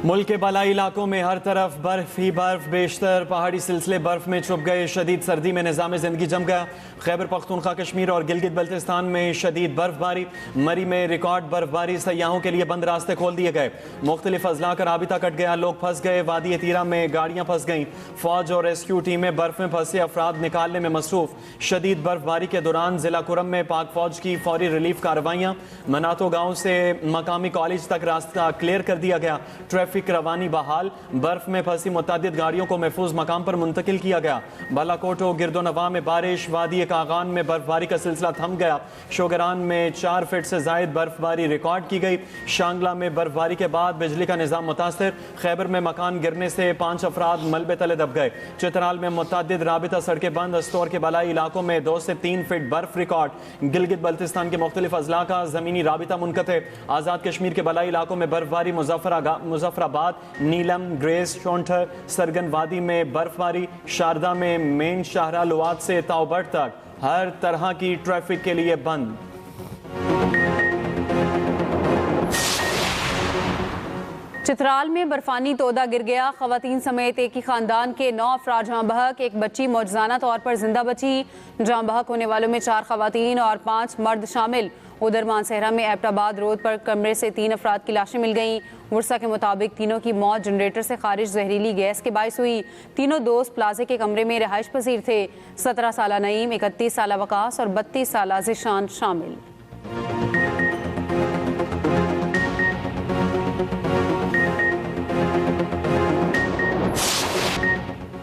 मुल्क के बालाई इलाकों में हर तरफ बर्फ ही बर्फ, बेशतर पहाड़ी सिलसिले बर्फ में छुप गए। शदीद सर्दी में निज़ाम ज़िंदगी जम गया। खैबर पख्तूनख्वा कश्मीर और गिलगित बल्तिस्तान में शदीद बर्फबारी, मरी में रिकॉर्ड बर्फबारी, सयाहों के लिए बंद रास्ते खोल दिए गए। मुख्तलिफ अजला का राबिता कट गया, लोग फंस गए। वादी तीरा में गाड़ियाँ फंस गईं। फौज और रेस्क्यू टीमें बर्फ में फंसे अफराद निकालने में मसरूफ। शदीद बर्फबारी के दौरान जिला कुरम में पाक फौज की फौरी रिलीफ कार्रवाइयाँ। मनातो गाँव से मकामी कॉलेज तक रास्ता क्लियर कर दिया गया। ट्रैफिक रवानी बहाल। बर्फ में फंसी मुतअद्दिद गाड़ियों को महफूज मकाम पर मुंतकिल किया गया। बालाकोट गिरदोनवा में बारिश, वादी कागान में बर्फबारी का सिलसिला थम गया। शोगरान में 4 फीट से जायद बर्फबारी रिकॉर्ड की गई। शांगला में बर्फबारी के बाद बिजली का निजाम मुतासर। खैबर में मकान गिरने से 5 अफराद मलबे तले दब गए। चित्राल में मुतअद्दिद राबिता सड़कें बंद। अस्तौर के बलाई इलाकों में 2 से 3 फीट बर्फ रिकॉर्ड। गिलगित बल्तिस्तान के मुख्तलिफ अजला का जमीनी राबिता मुनक़ते। आज़ाद कश्मीर के बलाई इलाकों में बर्फबारी। मुजफ्फराबाद, नीलम, ग्रेस, शोंठर, सरगन वादी में बर्फबारी। शारदा में मेन शाहरा लुआत से ताउबट तक हर तरह की ट्रैफिक के लिए बंद। चित्राल में बर्फानी तोदा गिर गया। खवातीन समेत एक ही खानदान के 9 अफराद जहाँ बहक। एक बच्ची मौजज़ाना तौर पर जिंदा बची। जहाँ बहक होने वालों में 4 खवातीन और 5 मर्द शामिल। उधर मानसहरा में एबटाबाद रोड पर कमरे से 3 अफराद की लाशें मिल गईं। वर्षा के मुताबिक तीनों की मौत जनरेटर से खारिज जहरीली गैस के बायस हुई। तीनों दोस्त प्लाजे के कमरे में रिहाइश पसीर थे। 17 साला नईम, 31 साला वकास और 32 साला ज़िशान शामिल।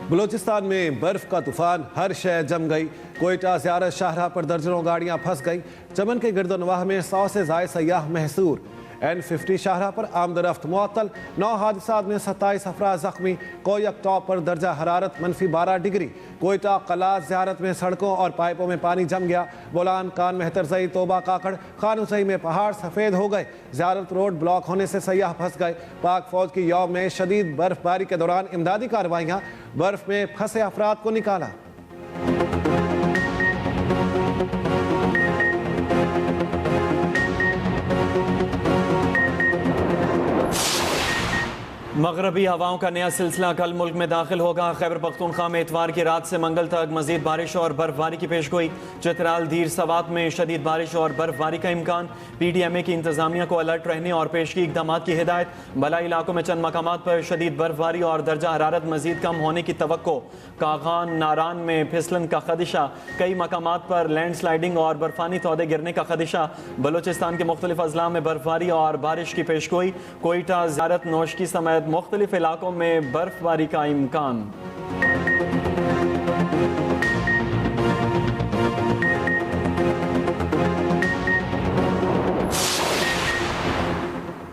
बलूचिस्तान में बर्फ का तूफान, हर शय जम गई। कोयटा ज़ियारत शाहराह पर दर्जनों गाड़ियां फंस गईं। चमन के गिरदोनवाह में 100 से ज़ायद सयाह महसूर। N50 शाहराह पर आमदरफ्त मुअत्तल। 9 हादसात में 27 अफराद जख्मी। कोयक टॉप पर दर्जा हरारत -12 डिग्री। कोयटा कला ज़ियारत में सड़कों और पाइपों में पानी जम गया। बोलान, कान, मेहतरजई, तोबा, काकड़, खानुसई में पहाड़ सफ़ेद हो गए। ज़ियारत रोड ब्लॉक होने से सयाह फंस गए। पाक फौज की यौम में शदीद बर्फबारी के दौरान इमदादी कार्रवाइयाँ। बर्फ में फंसे अफराद को निकाला। मगरबी हवाओं का नया सिलसिला कल मुल्क में दाखिल होगा। खैबर पख्तूनख्वा में इतवार की रात से मंगल तक मजीद बारिश और बर्फबारी की पेशगोई। चित्राल, धीर, सवात में शदीद बारिश और बर्फबारी का इम्कान। PDMA की इंतजामिया को अलर्ट रहने और पेशगी इकदाम की हिदायत। बलाई इलाकों में चंद मकामात पर शदीद बर्फबारी और दर्जा हरारत मजीद कम होने की तवक्को। कागान, नारान में फिसलन का खदशा। कई मकामात पर लैंड स्लाइडिंग और बर्फानी तौदे गिरने का खदशा। बलूचिस्तान के मुख्तलिफ अजला में बर्फबारी और बारिश की पेशगोई। कोयटा, ज़ियारत, नौशकी समेत मुख्तलिफ इलाकों में बर्फबारी का इम्कान।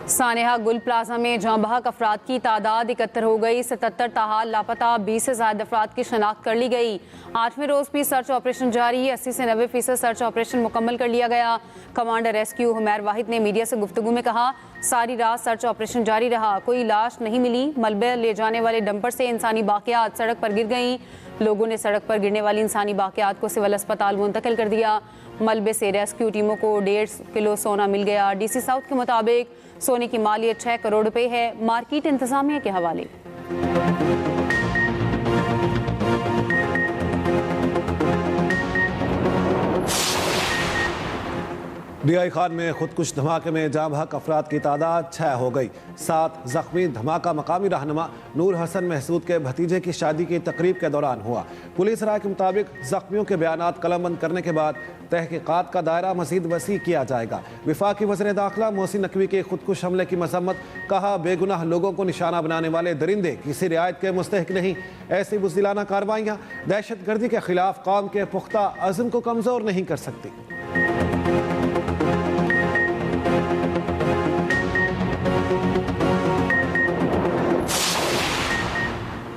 सानेहा गुल प्लाजा में जहाँ बहक अफराद की तादाद 71 हो गई। 77 ताहाल लापता, 20 से ज़्यादा अफराद की शनाख्त कर ली गई। 8वें रोज़ भी सर्च ऑपरेशन जारी। 80 से 90% सर्च ऑपरेशन मुकम्मल कर लिया गया। कमांडर रेस्क्यू हुमैर वाहिद ने मीडिया से गुफ्तगू में कहा, सारी रात सर्च ऑपरेशन जारी रहा। कोई लाश नहीं मिली। मलबे ले जाने वाले डंपर से इंसानी बाक़ियात सड़क पर गिर गईं। लोगों ने सड़क पर गिरने वाली इंसानी बाक़ियात को सिविल अस्पताल मुंतकिल कर दिया। मलबे से रेस्क्यू टीमों को 1.5 किलो सोना मिल गया। DC साउथ के मुताबिक सोने की मालियत 6 करोड़ रुपए है। मार्केट इंतजामिया के हवाले। DI खान में खुदकुश धमाके में जाँ बहक अफराद की तादाद 6 हो गई। 7 जख्मी। धमाका मकामी रहनुमा नूर हसन महसूद के भतीजे की शादी की तकरीब के दौरान हुआ। पुलिस राय के मुताबिक जख्मियों के बयानात कलमबंद करने के बाद तहकीकात का दायरा मजीद वसी किया जाएगा। वफाकी वज़ीर दाखिला मोहसिन नकवी के खुदकुश हमले की मजम्मत। कहा, बेगुनाह लोगों को निशाना बनाने वाले दरिंदे किसी रियायत के मुस्तहिक नहीं। ऐसी बुज़दिलाना कार्रवाइयाँ दहशत गर्दी के खिलाफ कौम के पुख्ता अज़्म को कमज़ोर नहीं कर सकती।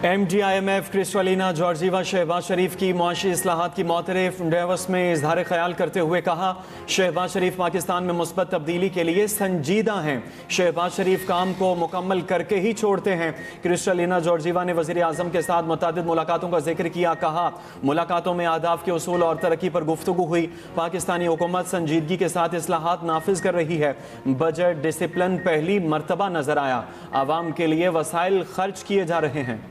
MDIMF क्रिस्टलिना जॉर्जीवा शहबाज शरीफ की मुआशी इस्लाहात की मोतरफ डेवस में इजहार ख्याल करते हुए कहा, शहबाज शरीफ पाकिस्तान में मुस्बत तब्दीली के लिए संजीदा हैं। शहबाज शरीफ काम को मुकम्मल करके ही छोड़ते हैं। क्रिस्टलिना जॉर्जीवा ने वज़ीर आज़म के साथ मुतअद्दिद मुलाकातों का जिक्र किया। कहा, मुलाकातों में अहदाफ के उसूल और तरक्की पर गुफ्तगू हुई। पाकिस्तानी हुकूमत संजीदगी के साथ इस्लाहात नाफिज कर रही है। बजट डिसिप्लिन पहली मरतबा नजर आया। आवाम के लिए वसाइल खर्च किए जा रहे हैं।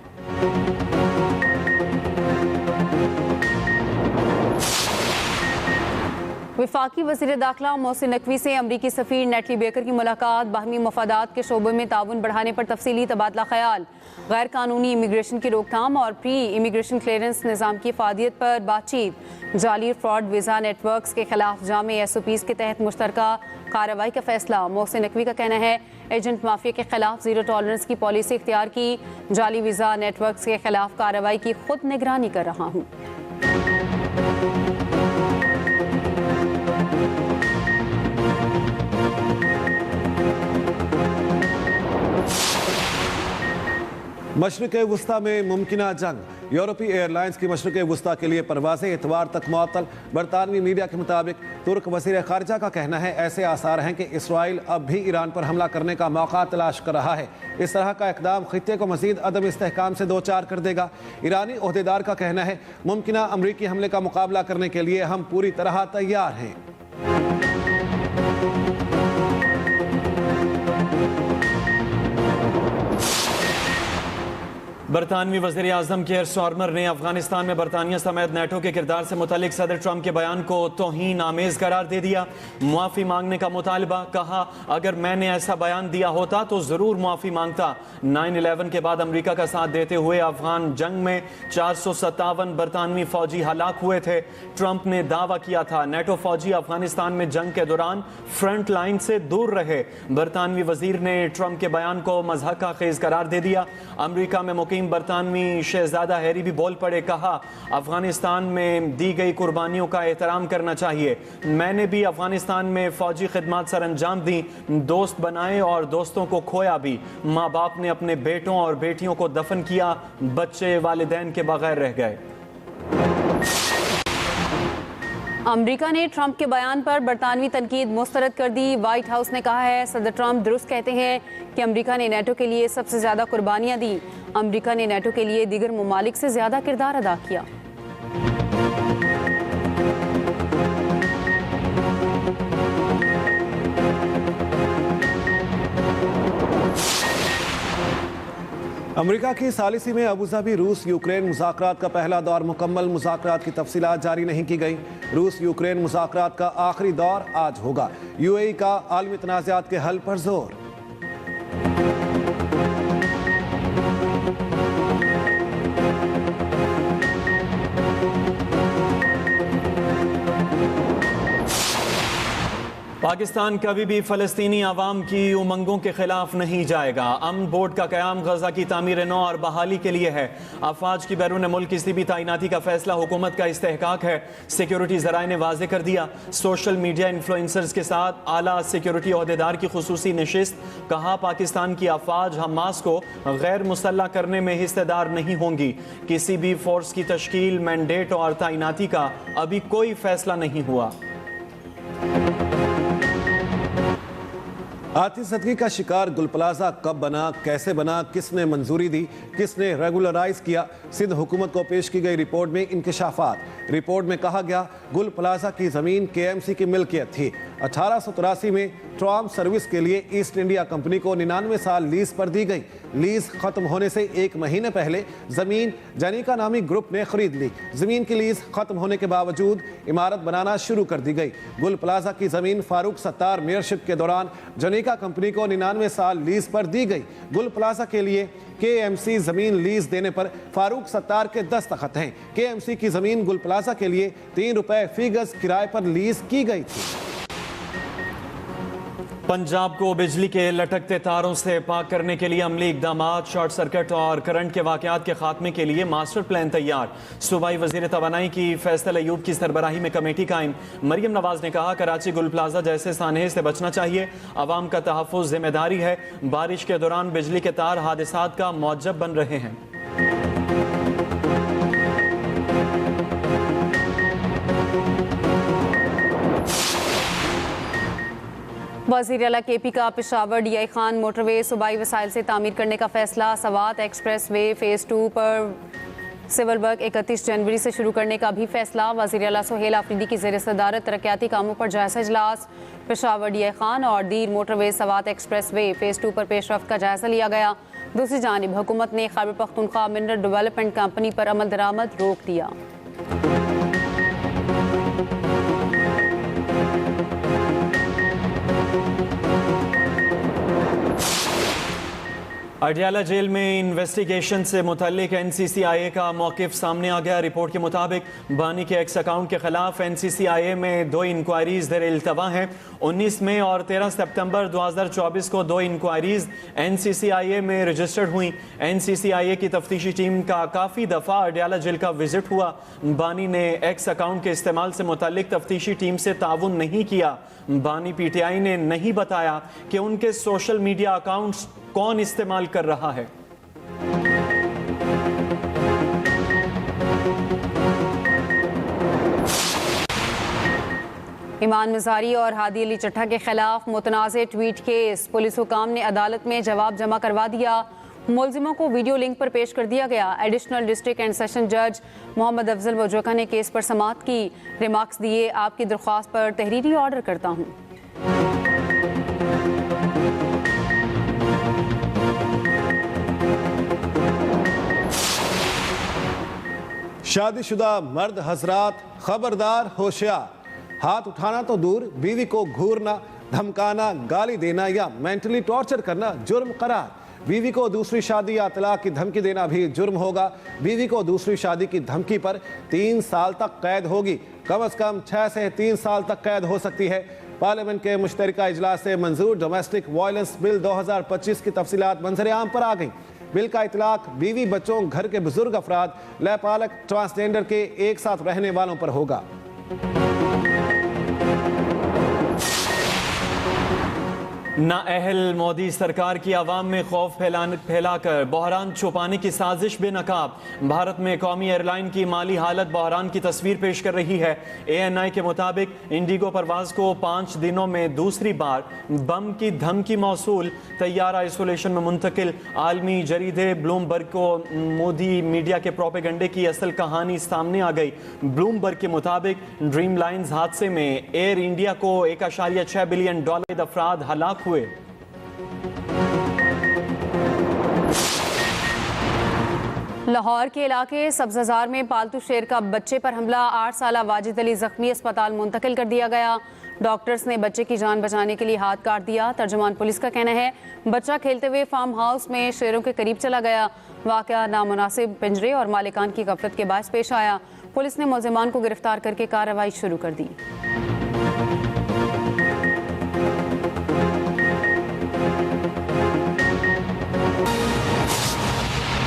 वफाकी वज़ीर दाखिला मोहसिन नकवी से अमरीकी सफ़ीर नेटली बेकर की मुलाकात। बाहमी मफादात के शोबे में ताउन बढ़ाने पर तफसीली तबादला ख्याल। गैर कानूनी इमिग्रेशन की रोकथाम और प्री इमिग्रेशन क्लियरेंस निज़ाम की इफादियत पर बातचीत। जाली फ्रॉड वीज़ा नेटवर्क्स के खिलाफ जामे SOPs के तहत मुश्तरका कार्रवाई का फैसला। मोहसिन नकवी का कहना है, एजेंट माफिया के खिलाफ जीरो टॉलरेंस की पॉलिसी इख्तियार की। जाली वीज़ा नेटवर्क्स के खिलाफ कार्रवाई की खुद निगरानी कर रहा हूँ। मशरिक़ वुस्ता में मुमकिना जंग। यूरोपीय एयरलाइंस की मशरिक़ वुस्ता के लिए परवाज़ें इतवार तक मुअत्तल। बरतानवी मीडिया के मुताबिक तुर्क वज़ीर ख़ारिजा का कहना है, ऐसे आसार हैं कि इसराइल अब भी ईरान पर हमला करने का मौका तलाश कर रहा है। इस तरह का इक़दाम ख़ित्ते को मज़ीद अदम इस्तेहकाम से दो चार कर देगा। ईरानी ओहदेदार का कहना है, मुमकिना अमरीकी हमले का मुकाबला करने के लिए हम पूरी तरह तैयार हैं। बरतानवी वज़ीर आज़म केयर स्टारमर ने अफगानिस्तान में बरतानिया समेत नेटो के किरदार से मुतालिक सदर ट्रंप के बयान को तौहीन आमेज़ करार दे दिया। मुआफ़ी मांगने का मुतालबा। कहा, अगर मैंने ऐसा बयान दिया होता तो ज़रूर मुआफ़ी मांगता। 9/11 के बाद अमरीका का साथ देते हुए अफगान जंग में 457 बरतानवी फ़ौजी हलाक हुए थे। ट्रंप ने दावा किया था, नेटो फ़ौजी अफगानिस्तान में जंग के दौरान फ्रंट लाइन से दूर रहे। बरतानवी वज़ीर ने ट्रंप के बयान को मज़हक़ा खेज़ करार दे दिया। अमरीका में मुकीम बरतानवी शहजादा हैरी भी बोल पड़े। कहा, अफगानिस्तान में दी गई कुर्बानियों का एहतराम करना चाहिए। मैंने भी अफगानिस्तान में फौजी खिदमत सर अंजाम दी, दोस्त बनाए और दोस्तों को खोया भी। माँ बाप ने अपने बेटों और बेटियों को दफन किया, बच्चे वालिदैन के बगैर रह गए। अमरीका ने ट्रंप के बयान पर बरतानवी तनकीद मुस्तरद कर दी। व्हाइट हाउस ने कहा है, सदर ट्रंप दुरुस्त कहते हैं कि अमरीका ने नेटो के लिए सबसे ज़्यादा कुर्बानियाँ दी। अमरीका ने नेटो के लिए दीगर ममालिक से ज़्यादा किरदार अदा किया। अमेरिका की सालिसी में अबूधाबी रूस यूक्रेन मुज़ाकरात का पहला दौर मुकम्मल। मुज़ाकरात की तफसीलात जारी नहीं की गई। रूस यूक्रेन मुज़ाकरात का आखिरी दौर आज होगा। UAE का आलमी तनाज़ात के हल पर जोर। पाकिस्तान कभी भी फ़लस्तीनी आवाम की उमंगों के खिलाफ नहीं जाएगा। अमन बोर्ड का क़याम गजा की तामीर नौ और बहाली के लिए है। अफवाज की बैरून मुल्क किसी भी तैनाती का फैसला हुकूमत का इस्तेहकाक है। सिक्योरिटी ज़राए ने वाज़े कर दिया। सोशल मीडिया इन्फ्लुएंसर्स के साथ आला सिक्योरिटी ओहदेदार की खुसूसी नशिस्त। कहा, पाकिस्तान की अफवाज हमास को गैर मुसल्लह करने में हिस्सेदार नहीं होंगी। किसी भी फोर्स की तश्कील, मैंडेट और तैनाती का अभी कोई फैसला नहीं हुआ। आतिशज़दगी का शिकार गुल प्लाजा कब बना, कैसे बना, किसने मंजूरी दी, किसने रेगुलराइज किया? सिंध हुकूमत को पेश की गई रिपोर्ट में इंकशाफात। रिपोर्ट में कहा गया, गुल प्लाजा की ज़मीन KMC की मिल्कियत थी। 1883 में ट्राम सर्विस के लिए ईस्ट इंडिया कंपनी को 99 साल लीज पर दी गई। लीज खत्म होने से 1 महीने पहले ज़मीन जनीका नामी ग्रुप ने खरीद ली। ज़मीन की लीज खत्म होने के बावजूद इमारत बनाना शुरू कर दी गई। गुल प्लाजा की ज़मीन फारूक सत्तार मेयरशिप के दौरान जनीका कंपनी को 99 साल लीज पर दी गई। गुल प्लाजा के लिए KMC ज़मीन लीज देने पर फारूक सत्तार के दस्तखत हैं। KMC की ज़मीन गुल प्लाजा के लिए 3 रुपए फी गज किराए पर लीज की गई थी। पंजाब को बिजली के लटकते तारों से पाक करने के लिए अमली इकदाम, शॉर्ट सर्किट और करंट के वाकयात के खात्मे के लिए मास्टर प्लान तैयार। सूबाई वजीर तवानाई की फैसल अयूब की सरबराही में कमेटी कायम। मरियम नवाज ने कहा, कराची गुल प्लाजा जैसे सानहे से बचना चाहिए। अवाम का तहफ़्फ़ुज़ जिम्मेदारी है। बारिश के दौरान बिजली के तार हादिसात का मौजब बन रहे हैं। वज़ीर आला KP का पेशावर DI खान मोटरवे सूबाई वसाइल से तामीर करने का फैसला। सवात एक्सप्रेस वे फेज़ 2 पर सिविल वर्क 31 जनवरी से शुरू करने का भी फैसला। वज़ीर आला सुहेल आफरीदी की ज़ेर सदारत तरक्याती कामों पर जायजा इजलास। पेशावर DI खान और दीर motorway Swat express way phase 2 पर पेशरफ्त का जायजा लिया गया। दूसरी जानिब हुकूमत ने Khyber Pakhtunkhwa mineral development company पर अमल दरामद रोक दिया। अडयाला जेल में इन्वेस्टिगेशन से मुतल्लिक NCCIA का मौक़िफ़ सामने आ गया। रिपोर्ट के मुताबिक बानी के एक्स अकाउंट के खिलाफ NCCIA में 2 इंक्वायरीज़ दर इल्तवा हैं। 19 मई और 13 सितंबर 2024 को 2 इंक्वायरीज़ NCCIA में रजिस्टर्ड हुई। NCCIA की तफ्तीशी टीम का काफ़ी दफ़ा अडयाला जेल का विजिट हुआ। बानी ने एक्स अकाउंट के इस्तेमाल से मुतल्लिक तफ्तीशी टीम से ताउन नहीं किया। बानी PTI ने नहीं बताया कि उनके सोशल मीडिया अकाउंट्स कौन इस्तेमाल कर रहा है। ईमान मिज़ारी और हादी अली चट्टा के खिलाफ मुतनाज़ ट्वीट केस। पुलिस हुकाम ने अदालत में जवाब जमा करवा दिया। मुलजिमों को वीडियो लिंक पर पेश कर दिया गया। एडिशनल डिस्ट्रिक्ट एंड सेशन जज मोहम्मद अफजल वजोका ने केस पर समाअत की। रिमार्क्स दिए, आपकी दरख्वास्त पर तहरीरी ऑर्डर करता हूँ। शादीशुदा मर्द हजरात खबरदार होशियार। हाथ उठाना तो दूर, बीवी को घूरना, धमकाना, गाली देना या मेंटली टॉर्चर करना जुर्म करार। बीवी को दूसरी शादी या तलाक की धमकी देना भी जुर्म होगा। बीवी को दूसरी शादी की धमकी पर 3 साल तक कैद होगी। कम से कम 6 से 3 साल तक कैद हो सकती है। पार्लियामेंट के मुश्तरका इजलास से मंजूर डोमेस्टिक वायलेंस बिल 2025 की तफसीलात मंजर आम पर आ गई। बिल का इतलाक बीवी, बच्चों, घर के बुजुर्ग अफराद, लैपालक, ट्रांसजेंडर के एक साथ रहने वालों पर होगा। नाअहल मोदी सरकार की आवाम में खौफ फैलाकर बहरान छुपाने की साजिश बेनकाब। भारत में कौमी एयरलाइन की माली हालत बहरान की तस्वीर पेश कर रही है। ANI के मुताबिक इंडिगो परवाज को 5 दिनों में दूसरी बार बम की धमकी मौसूल, तैयारा आइसोलेशन में मुंतकिल। आलमी जरीदे ब्लूमबर्ग को मोदी मीडिया के प्रोपेगंडे की असल कहानी सामने आ गई। ब्लूमबर्ग के मुताबिक ड्रीम लाइन्स हादसे में एयर इंडिया को $1.6 बिलियन अफराद हलाक हुए। लाहौर के इलाके सब्ज़ाजार में पालतू शेर का बच्चे पर हमला। 8 साला वाजिद अली जख्मी, अस्पताल मुंतकिल कर दिया गया। डॉक्टर्स ने बच्चे की जान बचाने के लिए हाथ काट दिया। तर्जुमान पुलिस का कहना है बच्चा खेलते हुए फार्म हाउस में शेरों के करीब चला गया। वाक़या नामुनासिब पिंजरे और मालिकान की गफलत के बायस पेश आया। पुलिस ने मुलजिमान को गिरफ्तार करके कार्रवाई शुरू कर दी।